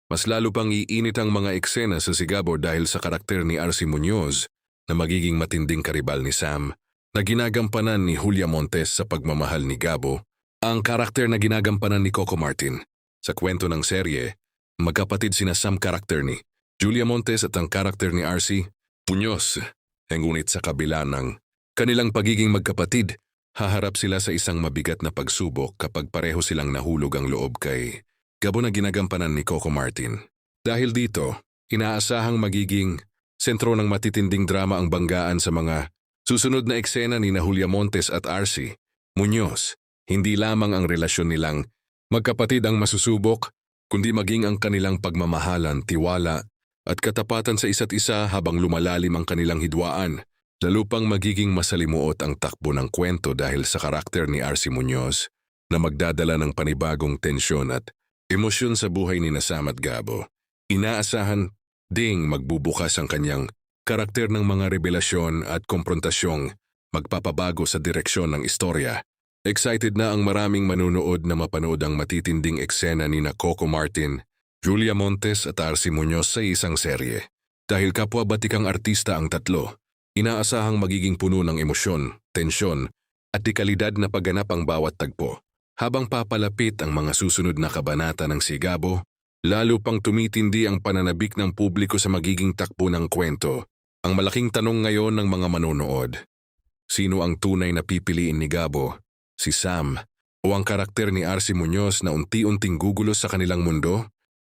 Mas lalo pang iinit ang mga eksena sa Sigabo dahil sa karakter ni RC Munoz na magiging matinding karibal ni Sam na ginagampanan ni Julia Montes sa pagmamahal ni Gabo, ang karakter na ginagampanan ni Coco Martin. Sa kwento ng serye, magkapatid sina Sam karakter ni Julia Montes at ang karakter ni RC Munoz. Ngunit sa kabila ng kanilang pagiging magkapatid, haharap sila sa isang mabigat na pagsubok kapag pareho silang nahulog ang loob kay Gabo na ginagampanan ni Coco Martin. Dahil dito, inaasahang magiging sentro ng matitinding drama ang banggaan sa mga susunod na eksena ni Julia Montes at RC Munoz. Hindi lamang ang relasyon nilang magkapatid ang masusubok, kundi maging ang kanilang pagmamahalan, tiwala at katapatan sa isa't isa habang lumalalim ang kanilang hidwaan. Lalo pang magiging masalimuot ang takbo ng kwento dahil sa karakter ni RC Munoz na magdadala ng panibagong tensyon at emosyon sa buhay ni Sam at Gabo. Inaasahan ding magbubukas ang kanyang karakter ng mga revelasyon at komprontasyong magpapabago sa direksyon ng istorya. Excited na ang maraming manunood na mapanood ang matitinding eksena ni Coco Martin, Julia Montes at RC Munoz sa isang serye. Dahil kapwa batikang artista ang tatlo, inaasahang magiging puno ng emosyon, tensyon at dekalidad na pagganap ang bawat tagpo. Habang papalapit ang mga susunod na kabanata ng Sigabo, lalo pang tumitindi ang pananabik ng publiko sa magiging takbo ng kwento. Ang malaking tanong ngayon ng mga manonood, sino ang tunay na pipiliin ni Gabo? Si Sam o ang karakter ni RC Munoz na unti-unting gugulo sa kanilang mundo?